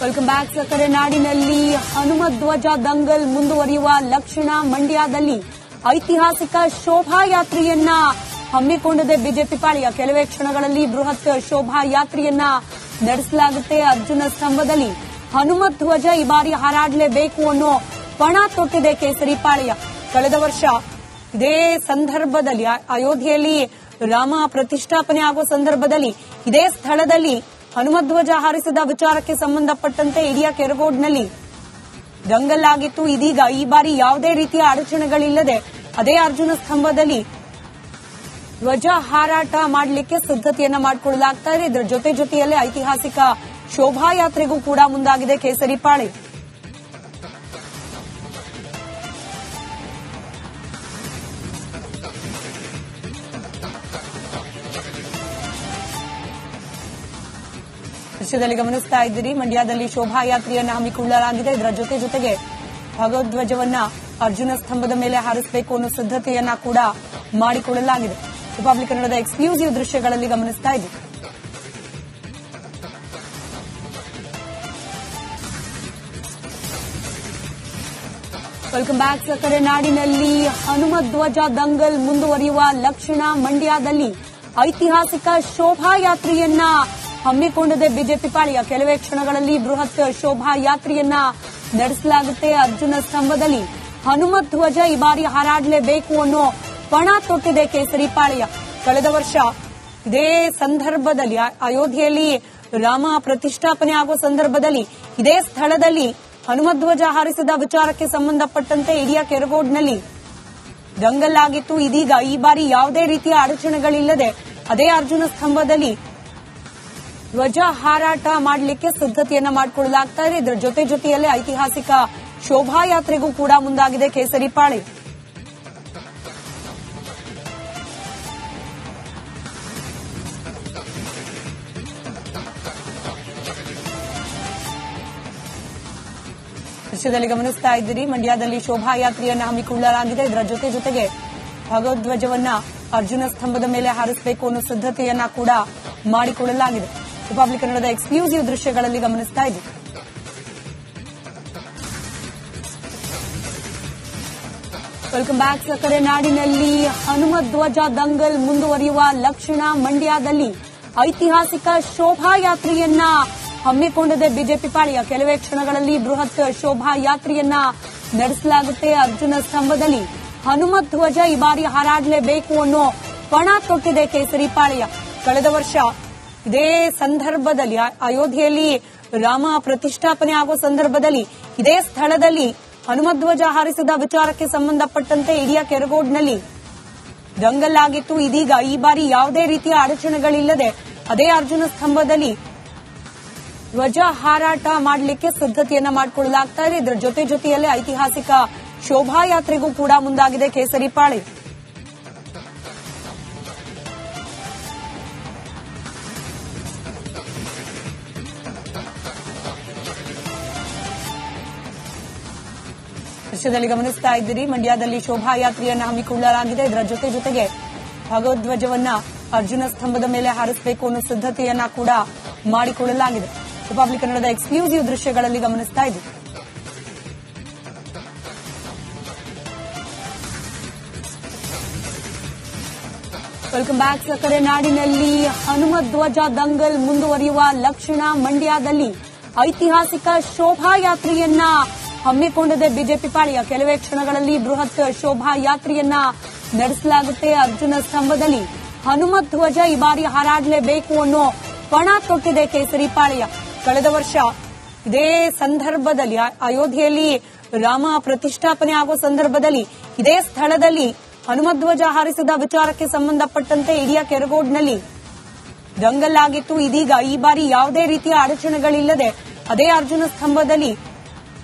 Welcome back. ಸಕ್ಕರೆ ನಾಡಿನಲ್ಲಿ ಹನುಮಧ್ವಜ ದಂಗಲ್ ಮುಂದುವರಿಯುವ ಲಕ್ಷಣ. ಮಂಡ್ಯದಲ್ಲಿ ಐತಿಹಾಸಿಕ ಶೋಭಾಯಾತ್ರೆಯನ್ನ ಹಮ್ಮಿಕೊಂಡಿದೆ ಬಿಜೆಪಿ ಪಾಳ್ಯ. ಕೆಲವೇ ಕ್ಷಣಗಳಲ್ಲಿ ಬೃಹತ್ ಶೋಭಾಯಾತ್ರೆಯನ್ನ ನಡೆಸಲಾಗುತ್ತೆ. ಅರ್ಜುನ ಸ್ತಂಭದಲ್ಲಿ ಹನುಮಧ್ವಜ ಈ ಬಾರಿ ಹಾರಾಡಲೇಬೇಕು ಅನ್ನೋ ಪಣ ತೊಟ್ಟಿದೆ ಕೇಸರಿ ಪಾಳ್ಯ. ಕಳೆದ ವರ್ಷ ಇದೇ ಸಂದರ್ಭದಲ್ಲಿ ಅಯೋಧ್ಯೆಯಲ್ಲಿ ರಾಮ ಪ್ರತಿಷ್ಠಾಪನೆ ಆಗುವ ಸಂದರ್ಭದಲ್ಲಿ ಇದೇ ಸ್ಥಳದಲ್ಲಿ ಹನುಮಧ್ವಜ ಹಾರಿಸಿದ ವಿಚಾರಕ್ಕೆ ಸಂಬಂಧಪಟ್ಟಂತೆ ಇಡೀ ಕೆರಗೋಡ್ನಲ್ಲಿ ದಂಗಲ್ ಆಗಿತ್ತು. ಇದೀಗ ಈ ಬಾರಿ ಯಾವುದೇ ರೀತಿಯ ಅಡಚಣೆಗಳಿಲ್ಲದೆ ಅದೇ ಅರ್ಜುನ ಸ್ತಂಭದಲ್ಲಿ ಧ್ವಜ ಹಾರಾಟ ಮಾಡಲಿಕ್ಕೆ ಸಿದ್ಧತೆಯನ್ನ ಮಾಡಿಕೊಳ್ಳಲಾಗ್ತಾ ಇದೆ. ಇದರ ಜೊತೆಯಲ್ಲೇ ಐತಿಹಾಸಿಕ ಶೋಭಾಯಾತ್ರೆಗೂ ಕೂಡ ಮುಂದಾಗಿದೆ ಕೇಸರಿ ಪಾಳ್ಯ. ದೃಶ್ಯದಲ್ಲಿ ಗಮನಿಸ್ತಾ ಇದ್ದೀರಿ, ಮಂಡ್ಯದಲ್ಲಿ ಶೋಭಾಯಾತ್ರೆಯನ್ನು ಹಮ್ಮಿಕೊಳ್ಳಲಾಗಿದೆ. ಇದರ ಜೊತೆಗೆ ಭಗವಧ್ವಜವನ್ನ ಅರ್ಜುನ ಸ್ತಂಭದ ಮೇಲೆ ಹಾರಿಸಬೇಕು ಅನ್ನೋ ಸಿದ್ಧತೆಯನ್ನ ಕೂಡ ಮಾಡಿಕೊಳ್ಳಲಾಗಿದೆ. ರಿಪಬ್ಲಿಕ್ ಕನ್ನಡದ ಎಕ್ಸ್ಕ್ಲೂಸಿವ್ ದೃಶ್ಯಗಳಲ್ಲಿ ಗಮನಿಸ್ತಾ ಇದ್ದೀರಿ. Welcome back. ಸಕ್ಕರೆ ನಾಡಿನಲ್ಲಿ ಹನುಮಧ್ವಜ ದಂಗಲ್ ಮುಂದುವರಿಯುವ ಲಕ್ಷಣ. ಮಂಡ್ಯದಲ್ಲಿ ಐತಿಹಾಸಿಕ ಶೋಭಾಯಾತ್ರೆಯನ್ನ ಹಮ್ಮಿಕೊಂಡಿದೆ ಬಿಜೆಪಿ ಪಾಳ್ಯ. ಕೆಲವೇ ಕ್ಷಣಗಳಲ್ಲಿ ಬೃಹತ್ ಶೋಭಾಯಾತ್ರೆಯನ್ನ ನಡೆಸಲಾಗುತ್ತೆ. ಅರ್ಜುನ ಸ್ತಂಭದಲ್ಲಿ ಹನುಮಧ್ವಜ ಈ ಬಾರಿ ಹಾರಾಡಲೇಬೇಕು ಅನ್ನೋ ಪಣ ತೊಟ್ಟಿದೆ ಕೇಸರಿ ಪಾಳ್ಯ. ಕಳೆದ ವರ್ಷ ಇದೇ ಸಂದರ್ಭದಲ್ಲಿ ಅಯೋಧ್ಯೆಯಲ್ಲಿ ರಾಮ ಪ್ರತಿಷ್ಠಾಪನೆ ಆಗುವ ಸಂದರ್ಭದಲ್ಲಿ ಇದೇ ಸ್ಥಳದಲ್ಲಿ ಹನುಮಧ್ವಜ ಹಾರಿಸಿದ ವಿಚಾರಕ್ಕೆ ಸಂಬಂಧಪಟ್ಟಂತೆ ಇಡೀ ಕೆರಗೋಡ್ನಲ್ಲಿ ದಂಗಲ್ ಆಗಿತ್ತು. ಇದೀಗ ಈ ಬಾರಿ ಯಾವುದೇ ರೀತಿಯ ಅಡಚಣೆಗಳಿಲ್ಲದೆ ಅದೇ ಅರ್ಜುನ ಸ್ತಂಭದಲ್ಲಿ ಧ್ವಜ ಹಾರಾಟ ಮಾಡಲಿಕ್ಕೆ ಸಿದ್ಧತೆಯನ್ನ ಮಾಡಿಕೊಳ್ಳಲಾಗ್ತಾ ಇದೆ. ಇದರ ಜೊತೆಯಲ್ಲೇ ಐತಿಹಾಸಿಕ ಶೋಭಾಯಾತ್ರೆಗೂ ಕೂಡ ಮುಂದಾಗಿದೆ ಕೇಸರಿ ಪಾಳ್ಯ. ದೃಶ್ಯದಲ್ಲಿ ಗಮನಿಸ್ತಾ ಇದ್ದೀರಿ, ಮಂಡ್ಯದಲ್ಲಿ ಶೋಭಾಯಾತ್ರೆಯನ್ನು ಹಮ್ಮಿಕೊಳ್ಳಲಾಗಿದೆ. ಇದರ ಜೊತೆಗೆ ಭಗವಧ್ವಜವನ್ನ ಅರ್ಜುನ ಸ್ತಂಭದ ಮೇಲೆ ಹಾರಿಸಬೇಕು ಅನ್ನೋ ಸಿದ್ಧತೆಯನ್ನ ಕೂಡ ಮಾಡಿಕೊಳ್ಳಲಾಗಿದೆ. ರಿಪಬ್ಲಿಕ್ ಕನ್ನಡದ ಎಕ್ಸ್ಕ್ಲೂಸಿವ್ ದೃಶ್ಯಗಳಲ್ಲಿ ಗಮನಿಸ್ತಾ ಇದ್ದೀರಿ. Welcome back. ಸಕ್ಕರೆ ನಾಡಿನಲ್ಲಿ ಹನುಮಧ್ವಜ ದಂಗಲ್ ಮುಂದುವರಿಯುವ ಲಕ್ಷಣ. ಮಂಡ್ಯದಲ್ಲಿ ಐತಿಹಾಸಿಕ ಶೋಭಾಯಾತ್ರೆಯನ್ನ ಹಮ್ಮಿಕೊಂಡಿದೆ ಬಿಜೆಪಿ ಪಾಳ್ಯ. ಕೆಲವೇ ಕ್ಷಣಗಳಲ್ಲಿ ಬೃಹತ್ ಶೋಭಾಯಾತ್ರೆಯನ್ನ ನಡೆಸಲಾಗುತ್ತೆ. ಅರ್ಜುನ ಸ್ತಂಭದಲ್ಲಿ ಹನುಮಧ್ವಜ ಈ ಬಾರಿ ಹಾರಾಡಲೇಬೇಕು ಅನ್ನೋ ಪಣ ತೊಟ್ಟಿದೆ ಕೇಸರಿ ಪಾಳ್ಯ. ಕಳೆದ ವರ್ಷ ಇದೇ ಸಂದರ್ಭದಲ್ಲಿ ಅಯೋಧ್ಯೆಯಲ್ಲಿ ರಾಮ ಪ್ರತಿಷ್ಠಾಪನೆ ಆಗುವ ಸಂದರ್ಭದಲ್ಲಿ ಇದೇ ಸ್ಥಳದಲ್ಲಿ ಹನುಮಧ್ವಜ ಹಾರಿಸಿದ ವಿಚಾರಕ್ಕೆ ಸಂಬಂಧಪಟ್ಟಂತೆ ಇಡೀ ಕೆರಗೋಡ್ನಲ್ಲಿ ದಂಗಲ್ ಆಗಿತ್ತು. ಇದೀಗ ಈ ಬಾರಿ ಯಾವುದೇ ರೀತಿಯ ಅಡಚಣೆಗಳಿಲ್ಲದೆ ಅದೇ ಅರ್ಜುನ ಸ್ತಂಭದಲ್ಲಿ ಧ್ವಜ ಹಾರಾಟ ಮಾಡಲಿಕ್ಕೆ ಸಿದ್ಧತೆಯನ್ನ ಮಾಡಿಕೊಳ್ಳಲಾಗ್ತಾ ಇದೆ. ಇದರ ಜೊತೆಯಲ್ಲೇ ಐತಿಹಾಸಿಕ ಶೋಭಾಯಾತ್ರೆಗೂ ಕೂಡ ಮುಂದಾಗಿದೆ ಕೇಸರಿ ಪಾಳ್ಯ. ದೃಶ್ಯದಲ್ಲಿ ಗಮನಿಸ್ತಾ ಇದ್ದೀರಿ, ಮಂಡ್ಯದಲ್ಲಿ ಶೋಭಾಯಾತ್ರೆಯನ್ನು ಹಮ್ಮಿಕೊಳ್ಳಲಾಗಿದೆ. ಇದರ ಜೊತೆಗೆ ಭಗವಧ್ವಜವನ್ನ ಅರ್ಜುನ ಸ್ತಂಭದ ಮೇಲೆ ಹಾರಿಸಬೇಕು ಅನ್ನೋ ಸಿದ್ಧತೆಯನ್ನ ಕೂಡ ಮಾಡಿಕೊಳ್ಳಲಾಗಿದೆ. ರಿಪಬ್ಲಿಕ್ ಕನ್ನಡದ ಎಕ್ಸ್ಕ್ಲೂಸಿವ್ ದೃಶ್ಯಗಳಲ್ಲಿ ಗಮನಿಸ್ತಾ ಇದ್ದೀರಿ. Welcome back. ಸಕ್ಕರೆ ನಾಡಿನಲ್ಲಿ ಹನುಮಧ್ವಜ ದಂಗಲ್ ಮುಂದುವರಿಯುವ ಲಕ್ಷಣ. ಮಂಡ್ಯದಲ್ಲಿ ಐತಿಹಾಸಿಕ ಶೋಭಾಯಾತ್ರೆಯನ್ನ ಹಮ್ಮಿಕೊಂಡಿದೆ ಬಿಜೆಪಿ ಪಾಳ್ಯ. ಕೆಲವೇ ಕ್ಷಣಗಳಲ್ಲಿ ಬೃಹತ್ ಶೋಭಾಯಾತ್ರೆಯನ್ನ ನಡೆಸಲಾಗುತ್ತೆ. ಅರ್ಜುನ ಸ್ತಂಭದಲ್ಲಿ ಹನುಮಧ್ವಜ ಈ ಬಾರಿ ಹಾರಾಡಲೇಬೇಕು ಅನ್ನೋ ಪಣ ತೊಟ್ಟಿದೆ ಕೇಸರಿ ಪಾಳ್ಯ. ಕಳೆದ ವರ್ಷ ಇದೇ ಸಂದರ್ಭದಲ್ಲಿ ಅಯೋಧ್ಯೆಯಲ್ಲಿ ರಾಮ ಪ್ರತಿಷ್ಠಾಪನೆ ಆಗುವ ಸಂದರ್ಭದಲ್ಲಿ ಇದೇ ಸ್ಥಳದಲ್ಲಿ ಹನುಮಧ್ವಜ ಹಾರಿಸಿದ ವಿಚಾರಕ್ಕೆ ಸಂಬಂಧಪಟ್ಟಂತೆ ಇಡೀ ಕೆರಗೋಡ್ನಲ್ಲಿ ದಂಗಲ್ ಆಗಿತ್ತು. ಇದೀಗ ಈ ಬಾರಿ ಯಾವುದೇ ರೀತಿಯ ಅಡಚಣೆಗಳಿಲ್ಲದೆ ಅದೇ ಅರ್ಜುನ ಸ್ತಂಭದಲ್ಲಿ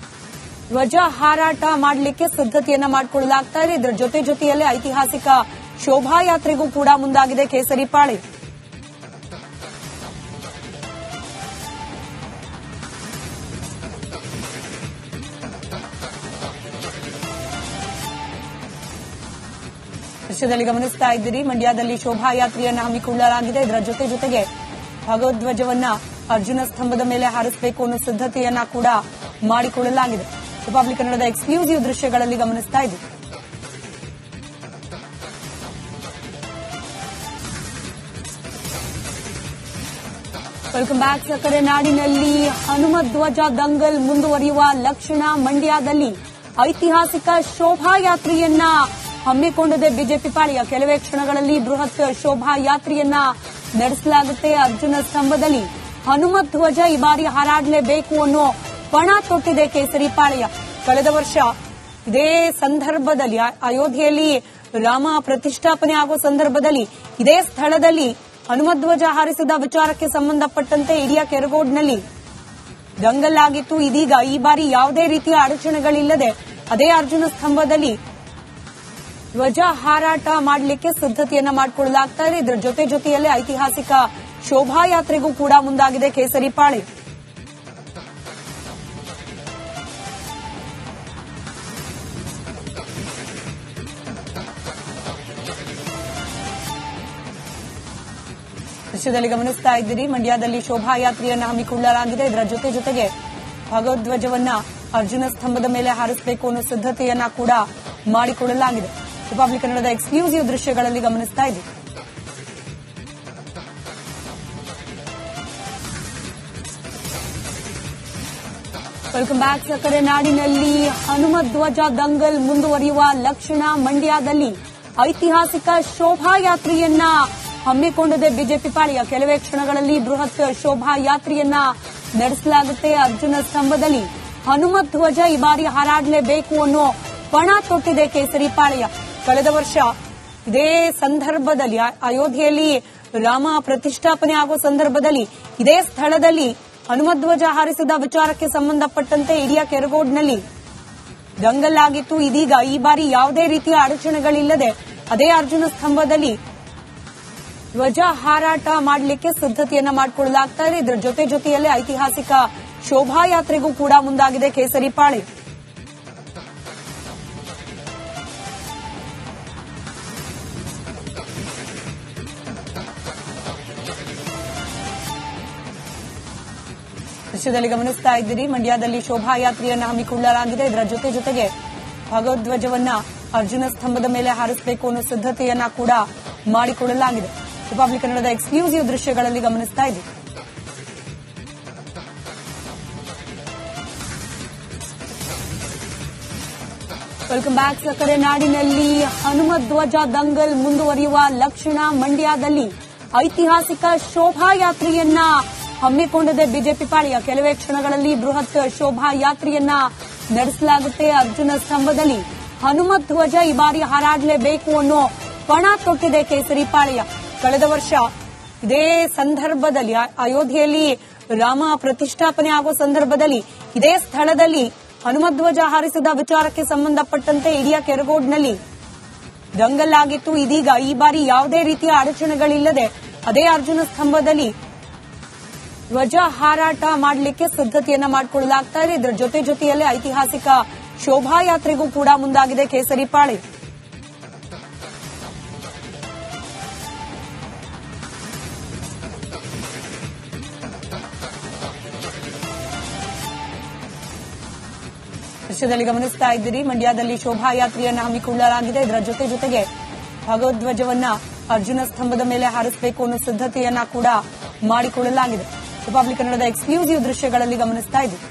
ಧ್ವಜ ಹಾರಾಟ ಮಾಡಲಿಕ್ಕೆ ಸಿದ್ಧತೆಯನ್ನ ಮಾಡಿಕೊಳ್ಳಲಾಗ್ತಾ ಇದೆ. ಇದರ ಜೊತೆಯಲ್ಲೇ ಐತಿಹಾಸಿಕ ಶೋಭಾಯಾತ್ರೆಗೂ ಕೂಡ ಮುಂದಾಗಿದೆ ಕೇಸರಿ ಪಾಳ್ಯ. ದೃಶ್ಯದಲ್ಲಿ ಗಮನಿಸ್ತಾ ಇದ್ದೀರಿ, ಮಂಡ್ಯದಲ್ಲಿ ಶೋಭಾಯಾತ್ರೆಯನ್ನು ಹಮ್ಮಿಕೊಳ್ಳಲಾಗಿದೆ. ಇದರ ಜೊತೆಗೆ ಭಗವಧ್ವಜವನ್ನ ಅರ್ಜುನ ಸ್ತಂಭದ ಮೇಲೆ ಹಾರಿಸಬೇಕು ಅನ್ನೋ ಸಿದ್ಧತೆಯನ್ನ ಕೂಡ ಮಾಡಿಕೊಳ್ಳಲಾಗಿದೆ. ರಿಪಬ್ಲಿಕ್ ಕನ್ನಡದ ಎಕ್ಸ್ಕ್ಲೂಸಿವ್ ದೃಶ್ಯಗಳಲ್ಲಿ ಗಮನಿಸ್ತಾ ಇದ್ದೀವಿ. Welcome back. ಸಕ್ಕರೆ ನಾಡಿನಲ್ಲಿ ಹನುಮಧ್ವಜ ದಂಗಲ್ ಮುಂದುವರಿಯುವ ಲಕ್ಷಣ. ಮಂಡ್ಯದಲ್ಲಿ ಐತಿಹಾಸಿಕ ಶೋಭಾಯಾತ್ರೆಯನ್ನ ಹಮ್ಮಿಕೊಂಡಿದೆ ಬಿಜೆಪಿ ಪಾಳೆಯ. ಕೆಲವೇ ಕ್ಷಣಗಳಲ್ಲಿ ಬೃಹತ್ ಶೋಭಾಯಾತ್ರೆಯನ್ನ ನಡೆಸಲಾಗುತ್ತೆ. ಅರ್ಜುನ ಸ್ತಂಭದಲ್ಲಿ ಹನುಮಧ್ವಜ ಈ ಬಾರಿ ಹಾರಾಡಲೇಬೇಕು ಅನ್ನೋ ಪಣ ತೊಟ್ಟಿದೆ ಕೇಸರಿ ಪಾಳೆಯ. ಕಳೆದ ವರ್ಷ ಇದೇ ಸಂದರ್ಭದಲ್ಲಿ ಅಯೋಧ್ಯೆಯಲ್ಲಿ ರಾಮ ಪ್ರತಿಷ್ಠಾಪನೆ ಆಗೋ ಸಂದರ್ಭದಲ್ಲಿ ಇದೇ ಸ್ಥಳದಲ್ಲಿ ಹನುಮಧ್ವಜ ಹಾರಿಸಿದ ವಿಚಾರಕ್ಕೆ ಸಂಬಂಧಪಟ್ಟಂತೆ ಇಡಿಯ ಕೆರಗೋಡ್ನಲ್ಲಿ ದಂಗಲ್ ಆಗಿತ್ತು. ಇದೀಗ ಈ ಬಾರಿ ಯಾವುದೇ ರೀತಿಯ ಅಡಚಣೆಗಳಿಲ್ಲದೆ ಅದೇ ಅರ್ಜುನ ಸ್ತಂಭದಲ್ಲಿ ಧ್ವಜ ಹಾರಾಟ ಮಾಡಲಿಕ್ಕೆ ಸಿದ್ಧತೆಯನ್ನ ಮಾಡಿಕೊಳ್ಳಲಾಗ್ತಾ ಇದೆ. ಇದರ ಜೊತೆಯಲ್ಲಿ ಐತಿಹಾಸಿಕ ಶೋಭಾಯಾತ್ರೆಗೂ ಕೂಡ ಮುಂದಾಗಿದೆ ಕೇಸರಿ ಪಾಳೆ. ದೃಶ್ಯದಲ್ಲಿ ಗಮನಿಸ್ತಾ ಇದ್ದೀರಿ. ಮಂಡ್ಯದಲ್ಲಿ ಶೋಭಾಯಾತ್ರೆಯನ್ನು ಹಮ್ಮಿಕೊಳ್ಳಲಾಗಿದೆ. ಇದರ ಜೊತೆಗೆ ಭಗವಧ್ವಜವನ್ನ ಅರ್ಜುನ ಸ್ತಂಭದ ಮೇಲೆ ಹಾರಿಸಬೇಕು ಅನ್ನೋ ಸಿದ್ಧತೆಯನ್ನ ಕೂಡ ಮಾಡಿಕೊಳ್ಳಲಾಗಿದೆ. ರಿಪಬ್ಲಿಕ್ ಕನ್ನಡದ ಎಕ್ಸ್ಕ್ಲೂಸಿವ್ ದೃಶ್ಯಗಳಲ್ಲಿ ಗಮನಿಸ್ತಾ ಇದ್ದೀವಿ. Welcome back. ಸಕ್ಕರೆ ನಾಡಿನಲ್ಲಿ ಹನುಮಧ್ವಜ ದಂಗಲ್ ಮುಂದುವರಿಯುವ ಲಕ್ಷಣ. ಮಂಡ್ಯದಲ್ಲಿ ಐತಿಹಾಸಿಕ ಶೋಭಾಯಾತ್ರೆಯನ್ನ ಹಮ್ಮಿಕೊಂಡಿದೆ ಬಿಜೆಪಿ ಪಾಳೆಯ. ಕೆಲವೇ ಕ್ಷಣಗಳಲ್ಲಿ ಬೃಹತ್ ಶೋಭಾಯಾತ್ರೆಯನ್ನ ನಡೆಸಲಾಗುತ್ತೆ. ಅರ್ಜುನ ಸ್ತಂಭದಲ್ಲಿ ಹನುಮಧ್ವಜ ಈ ಬಾರಿ ಹಾರಾಡಲೇಬೇಕು ಅನ್ನೋ ಪಣ ತೊಟ್ಟಿದೆ ಕೇಸರಿ ಪಾಳೆಯ. ಕಳೆದ ವರ್ಷ ಇದೇ ಸಂದರ್ಭದಲ್ಲಿ ಅಯೋಧ್ಯೆಯಲ್ಲಿ ರಾಮ ಪ್ರತಿಷ್ಠಾಪನೆ ಆಗೋ ಸಂದರ್ಭದಲ್ಲಿ ಇದೇ ಸ್ಥಳದಲ್ಲಿ ಹನುಮಧ್ವಜ ಹಾರಿಸಿದ ವಿಚಾರಕ್ಕೆ ಸಂಬಂಧಪಟ್ಟಂತೆ ಇಡಿಯ ಕೆರಗೋಡ್ನಲ್ಲಿ ದಂಗಲ್ ಆಗಿತ್ತು. ಇದೀಗ ಈ ಬಾರಿ ಯಾವುದೇ ರೀತಿಯ ಅಡಚಣೆಗಳಿಲ್ಲದೆ ಅದೇ ಅರ್ಜುನ ಸ್ತಂಭದಲ್ಲಿ ಧ್ವಜ ಹಾರಾಟ ಮಾಡಲಿಕ್ಕೆ ಸಿದ್ಧತೆಯನ್ನ ಮಾಡಿಕೊಳ್ಳಲಾಗ್ತಾ ಇದೆ. ಇದರ ಜೊತೆಯಲ್ಲಿ ಐತಿಹಾಸಿಕ ಶೋಭಾಯಾತ್ರೆಗೂ ಕೂಡ ಮುಂದಾಗಿದೆ ಕೇಸರಿ ಪಾಳೆ. ದೃಶ್ಯದಲ್ಲಿ ಗಮನಿಸ್ತಾ ಇದ್ದೀರಿ. ಮಂಡ್ಯದಲ್ಲಿ ಶೋಭಾಯಾತ್ರೆಯನ್ನು ಹಮ್ಮಿಕೊಳ್ಳಲಾಗಿದೆ. ಇದರ ಜೊತೆಗೆ ಭಗವಧ್ವಜವನ್ನ ಅರ್ಜುನ ಸ್ತಂಭದ ಮೇಲೆ ಹಾರಿಸಬೇಕು ಅನ್ನೋ ಸಿದ್ಧತೆಯನ್ನ ಕೂಡ ಮಾಡಿಕೊಳ್ಳಲಾಗಿದೆ. ರಿಪಬ್ಲಿಕ್ ಕನ್ನಡದ ಎಕ್ಸ್ಕ್ಲೂಸಿವ್ ದೃಶ್ಯಗಳಲ್ಲಿ ಗಮನಿಸ್ತಾ ಇದ್ದೀವಿ. Welcome back. ಸಕ್ಕರೆ ನಾಡಿನಲ್ಲಿ ಹನುಮಧ್ವಜ ದಂಗಲ್ ಮುಂದುವರಿಯುವ ಲಕ್ಷಣ. ಮಂಡ್ಯದಲ್ಲಿ ಐತಿಹಾಸಿಕ ಶೋಭಾಯಾತ್ರೆಯನ್ನ ಹಮ್ಮಿಕೊಂಡಿದೆ ಬಿಜೆಪಿ ಪಾಳೆಯ. ಕೆಲವೇ ಕ್ಷಣಗಳಲ್ಲಿ ಬೃಹತ್ ಶೋಭಾಯಾತ್ರೆಯನ್ನ ನಡೆಸಲಾಗುತ್ತೆ. ಅರ್ಜುನ ಸ್ತಂಭದಲ್ಲಿ ಹನುಮಧ್ವಜ ಈ ಬಾರಿ ಹಾರಾಡಲೇಬೇಕು ಅನ್ನೋ ಪಣ ತೊಟ್ಟಿದೆ ಕೇಸರಿ ಪಾಳೆಯ. ಕಳೆದ ವರ್ಷ ಇದೇ ಸಂದರ್ಭದಲ್ಲಿ ಅಯೋಧ್ಯೆಯಲ್ಲಿ ರಾಮ ಪ್ರತಿಷ್ಠಾಪನೆ ಆಗೋ ಸಂದರ್ಭದಲ್ಲಿ ಇದೇ ಸ್ಥಳದಲ್ಲಿ ಹನುಮಧ್ವಜ ಹಾರಿಸಿದ ವಿಚಾರಕ್ಕೆ ಸಂಬಂಧಪಟ್ಟಂತೆ ಇಡಿಯ ಕೆರಗೋಡ್ನಲ್ಲಿ ದಂಗಲ್ ಆಗಿತ್ತು. ಇದೀಗ ಈ ಬಾರಿ ಯಾವುದೇ ರೀತಿಯ ಅಡಚಣೆಗಳಿಲ್ಲದೆ ಅದೇ ಅರ್ಜುನ ಸ್ತಂಭದಲ್ಲಿ ಧ್ವಜ ಹಾರಾಟ ಮಾಡಲಿಕ್ಕೆ ಸಿದ್ಧತೆಯನ್ನ ಮಾಡಿಕೊಳ್ಳಲಾಗ್ತಾ ಇದೆ. ಇದರ ಜೊತೆಯಲ್ಲಿ ಐತಿಹಾಸಿಕ ಶೋಭಾಯಾತ್ರೆಗೂ ಕೂಡ ಮುಂದಾಗಿದೆ ಕೇಸರಿ ಪಾಳೆ. ದೃಶ್ಯದಲ್ಲಿ ಗಮನಿಸ್ತಾ ಇದ್ದೀರಿ. ಮಂಡ್ಯದಲ್ಲಿ ಶೋಭಾಯಾತ್ರೆಯನ್ನು ಹಮ್ಮಿಕೊಳ್ಳಲಾಗಿದೆ. ಇದರ ಜೊತೆಗೆ ಭಗವಧ್ವಜವನ್ನ ಅರ್ಜುನ ಸ್ತಂಭದ ಮೇಲೆ ಹಾರಿಸಬೇಕು ಅನ್ನೋ ಸಿದ್ಧತೆಯನ್ನ ಕೂಡ ಮಾಡಿಕೊಳ್ಳಲಾಗಿದೆ. ರಿಪಬ್ಲಿಕ್ ಕನ್ನಡದ ಎಕ್ಸ್ಕ್ಲೂಸಿವ್ ದೃಶ್ಯಗಳಲ್ಲಿ ಗಮನಿಸ್ತಾ ಇದ್ದೀವಿ.